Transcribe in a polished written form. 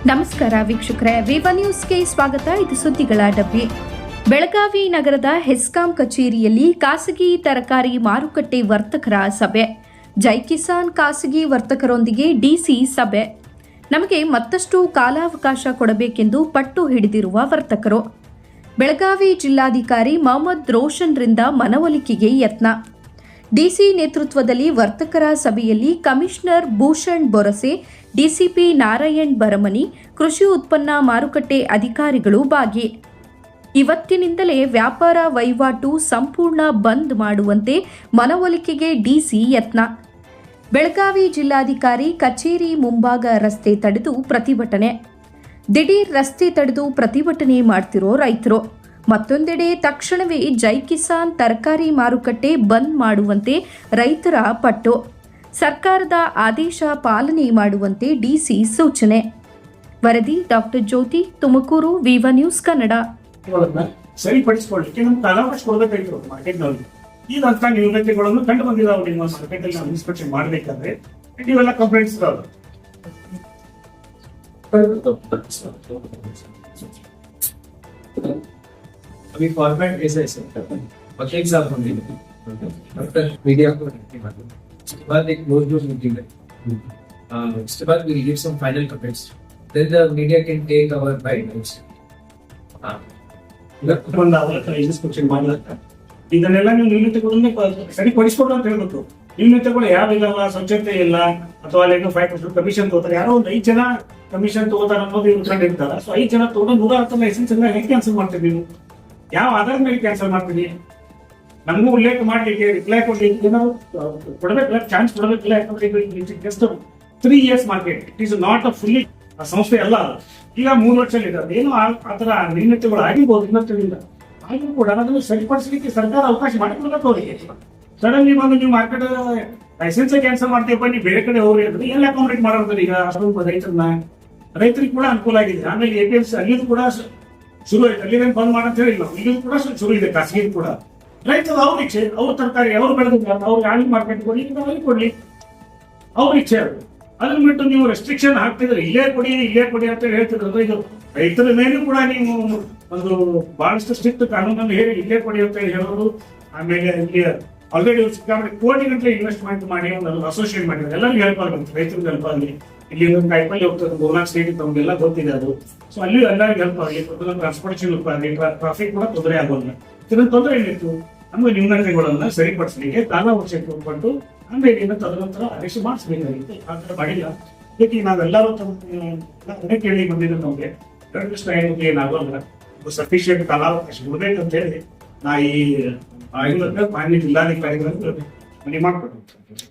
ನಮಸ್ಕಾರ ವೀಕ್ಷಕರೇ, ವಿವ ನ್ಯೂಸ್ಗೆ ಸ್ವಾಗತ. ಇದು ಸುದ್ದಿಗಳ ಡಬ್ಬಿ. ಬೆಳಗಾವಿ ನಗರದ ಹೆಸ್ಕಾಂ ಕಚೇರಿಯಲ್ಲಿ ಖಾಸಗಿ ತರಕಾರಿ ಮಾರುಕಟ್ಟೆ ವರ್ತಕರ ಸಭೆ. ಜೈ ಕಿಸಾನ್ ಖಾಸಗಿ ವರ್ತಕರೊಂದಿಗೆ ಡಿಸಿ ಸಭೆ. ನಮಗೆ ಮತ್ತಷ್ಟು ಕಾಲಾವಕಾಶ ಕೊಡಬೇಕೆಂದು ಪಟ್ಟು ಹಿಡಿದಿರುವ ವರ್ತಕರು. ಬೆಳಗಾವಿ ಜಿಲ್ಲಾಧಿಕಾರಿ ಮೊಹಮ್ಮದ್ ರೋಷನ್ರಿಂದ ಮನವೊಲಿಕೆಗೆ ಯತ್ನ. ಡಿಸಿ ನೇತೃತ್ವದಲ್ಲಿ ವರ್ತಕರ ಸಭೆಯಲ್ಲಿ ಕಮಿಷನರ್ ಭೂಷಣ್ ಬೊರಸೆ, ಡಿಸಿಪಿ ನಾರಾಯಣ್ ಬರಮನಿ, ಕೃಷಿ ಉತ್ಪನ್ನ ಮಾರುಕಟ್ಟೆ ಅಧಿಕಾರಿಗಳು ಭಾಗಿ. ಇವತ್ತಿನಿಂದಲೇ ವ್ಯಾಪಾರ ವಹಿವಾಟು ಸಂಪೂರ್ಣ ಬಂದ್ ಮಾಡುವಂತೆ ಮನವೊಲಿಕೆಗೆ ಡಿಸಿ ಯತ್ನ. ಬೆಳಗಾವಿ ಜಿಲ್ಲಾಧಿಕಾರಿ ಕಚೇರಿ ಮುಂಭಾಗ ರಸ್ತೆ ತಡೆದು ಪ್ರತಿಭಟನೆ. ದಿಢೀರ್ ರಸ್ತೆ ತಡೆದು ಪ್ರತಿಭಟನೆ ಮಾಡ್ತಿರೋ ರೈತರು. ಮತ್ತೊಂದೆಡೆ ತಕ್ಷಣವೇ ಜೈ ಕಿಸಾನ್ ತರಕಾರಿ ಮಾರುಕಟ್ಟೆ ಬಂದ್ ಮಾಡುವಂತೆ ರೈತರ ಪಟ್ಟು. ಸರ್ಕಾರದ ಆದೇಶ ಪಾಲನೆ ಮಾಡುವಂತೆ ಡಿಸಿ ಸೂಚನೆ. ವರದಿ ಡಾಕ್ಟರ್ ಜ್ಯೋತಿ, ತುಮಕೂರು, ವಿವ ನ್ಯೂಸ್ ಕನ್ನಡ. ಸರಿಪಡಿಸಿಕೊಳ್ಳಿಕ್ಕೆ ನಮ್ಗೆ ಕಾಲಾವಕಾಶ ಕೊಡಬೇಕಾಗಿತ್ತು ಮಾರ್ಕೆಟ್ನಲ್ಲಿ. ಈಗ ಅಂತ ನ್ಯೂನತೆಗಳನ್ನು ಕಂಡು ಬಂದಿದ್ದಾವೆ. ನಿಮ್ಮ ಮಾರ್ಕೆಟ್ ಅಲ್ಲಿ ನಾವು ಇನ್ಸ್ಪೆಕ್ಷನ್ ಮಾಡಬೇಕಾದ್ರೆ ನೀವೆಲ್ಲ ಕಂಪ್ಲೇಂಟ್ಸ್ ಇದಾವೆ. अभी फॉर्मेट ऐसा है सर, एक साल होने आफ्टर मीडिया को उसके बाद एक क्लोज डोर मीटिंग है. उसके बाद we give some final comments, then the media can take our bite. Inspection ಮಾಡಲಾಗ್ತದೆ. ಇದನ್ನೆಲ್ಲ ನೀವು ನ್ಯೂನತೆಗಳನ್ನು ಸರಿಪಡಿಸ್ಕೊಡು ಅಂತ ಹೇಳ್ಬೇಕು. ನ್ಯೂನತೆಗಳು ಯಾವಿಲ್ಲ, ಸ್ವಚ್ಛತೆ ಇಲ್ಲ, ಅಥವಾ ಅಲ್ಲಿ 5% ಕಮಿಷನ್ ತಗೋತಾರೆ. ಯಾರೋ ಒಂದು 5 ಜನ ಕಮಿಷನ್ ತಗೋತಾರೆ ಅನ್ನೋದು ಇರ್ತಾರೆ. ಸೊ 5 ಜನ ತಗೊಂಡು 110 ಲೈಸೆನ್ಸ್ ಎಲ್ಲ ಹೇಗೆ ಕ್ಯಾನ್ಸಲ್ ಮಾಡ್ತೀವಿ? ನೀವು ಯಾವ ಆಧಾರದ ಮೇಲೆ ಕ್ಯಾನ್ಸಲ್ ಮಾಡ್ತೀವಿ? ನಮಗೂ ಉಲ್ಲೇಖ ಮಾಡ್ಲಿಕ್ಕೆ, ರಿಪ್ಲೈ ಕೊಡ್ಲಿಕ್ಕೆ ನಾವು ಕೊಡಬೇಕಲ್ಲ, ಚಾನ್ಸ್ ಕೊಡಬೇಕಿಲ್ಲ. ಯಾಕಂದ್ರೆ just 3 years market, it is not a fully ಸಂಸ್ಥೆ ಅಲ್ಲ. ಈಗ 3 ವರ್ಷ ಇದ್ದಾರೆ. ಏನು ಆತರ ನ್ಯೂನತೆಗಳು ಆಗಿರ್ಬೋದು, ಇನ್ನೊಂದಿಲ್ಲ ಆದ್ರೂ ಕೂಡ ಅದನ್ನು ಸರಿಪಡಿಸಲಿಕ್ಕೆ ಸರ್ಕಾರ ಅವಕಾಶ ಮಾಡಿಕೊಡ್ಬೇಕು ಅವರಿಗೆ. ಸಡನ್ಲಿ ಬಂದು ನೀವು ಮಾರ್ಕೆಟ್ ಲೈಸೆನ್ಸ್ ಕ್ಯಾನ್ಸಲ್ ಮಾಡ್ತೀವಪ್ಪ, ನೀವು ಬೇರೆ ಕಡೆ ಹೋಗಿ ಅಂದ್ರೆ ಎಲ್ಲ ಅಕಾಮಡೇಟ್ ಮಾಡೋದ್ರೆ ಈಗ ರೈತರಿಗೆ ಕೂಡ ಅನುಕೂಲ ಆಗಿದೆ. ಆಮೇಲೆ APMC ಅಲ್ಲಿಯೂ ಕೂಡ ಶುರು ಆಯ್ತು. ಅಲ್ಲಿ ಬಂದ್ ಮಾಡಂತ ಹೇಳಿಲ್ಲ, ಇಲ್ಲೂ ಕೂಡ ಶುರು ಇದೆ. ಖಾಸಗಿ ಕೂಡ ರೈತರು ಅವ್ರ ಇಚ್ಛೆ, ಅವ್ರ ತರಕಾರಿ ಅವ್ರು ಬೆಳೆದಿದ್ದಾರೆ, ಅವ್ರು ಯಾವ ಮಾರ್ಕೆಟ್ ಕೊಡ್ಲಿ, ಅಲ್ಲಿ ಕೊಡ್ಲಿ, ಅವ್ರ ಇಚ್ಛೆ ಅದು. ಅದನ್ನ ಬಿಟ್ಟು ನೀವು ರೆಸ್ಟ್ರಿಕ್ಷನ್ ಹಾಕ್ತಿದ್ರೆ ಇಲ್ಲೇ ಕೊಡಿ ಅಂತ ಹೇಳ್ತಿದ್ರು. ಇದು ರೈತರ ಮೇಲೂ ಕೂಡ ನೀವು ಒಂದು ಬಹಳಷ್ಟು ಸ್ಟ್ರಿಕ್ಟ್ ಕಾನೂನನ್ನು ಹೇಳಿ ಇಲ್ಲೇ ಕೊಡಿ ಅಂತ ಹೇಳೋದು. ಆಮೇಲೆ ಇಲ್ಲಿ ಆಲ್ರೆಡಿ ಕೋಟಿ ಗಂಟೆ ಇನ್ವೆಸ್ಟ್ಮೆಂಟ್ ಮಾಡಿ ಒಂದು ಅಸೋಸಿಯೇಟ್ ಮಾಡಿದ್ರೆ ಎಲ್ಲರಿಗೂ ಹೆಲ್ಪ್ ಆಗುತ್ತೆ, ರೈತರಿಗೆ ಹೆಲ್ಪ್ ಆಗಲಿ. ಇಲ್ಲಿ ಒಂದು ಕಾಯಿಪಲ್ಲೆ ಹೋಗ್ತದೆ, ಗೋನಾಕ್ ಸ್ಟೇಟ್ ತಮಗೆಲ್ಲ ಗೊತ್ತಿದೆ ಅದು. ಸೊ ಅಲ್ಲಿ ಎಲ್ಲರಿಗೂ ಹೆಲ್ಪ್ ಆಗಲಿ, ಟ್ರಾನ್ಸ್ಪೋರ್ಟೇಷನ್ ಹೆಲ್ಪ್ ಆಗಲಿ, ಟ್ರಾಫಿಕ್ ಕೂಡ ತೊಂದರೆ ಆಗೋಲ್ಲ. ಇದನ್ನ ತೊಂದರೆ ಏನಿತ್ತು, ನಮಗೆ ನ್ಯೂನತೆಗಳನ್ನ ಸರಿಪಡಿಸಲಿಕ್ಕೆ ಕಾಲಾವಕಾಶ ಕೊಟ್ಟು ಆಮೇಲೆ ತದನಂತರ ಆದೇಶ ಮಾಡಿಸಬೇಕಾಗಿತ್ತು. ಆ ಥರ ಮಾಡಿಲ್ಲ. ಇದಕ್ಕೆ ನಾವೆಲ್ಲರೂ ಅದನ್ನೇ ಕೇಳಿ ಬಂದಿದ್ದು. ನಮಗೆ ಏನಾಗೋಲ್ಲ, ಸಫಿಷಿಯಂಟ್ ಕಾಲಾವಕಾಶ ಕೊಡ್ಬೇಕಂತ ಹೇಳಿ ನಾ ಈ ಮಾನ್ಯ ಜಿಲ್ಲಾಧಿಕಾರಿಗಳನ್ನು ಮನವಿ ಮಾಡ್ಕೊಡ್ತೀನಿ.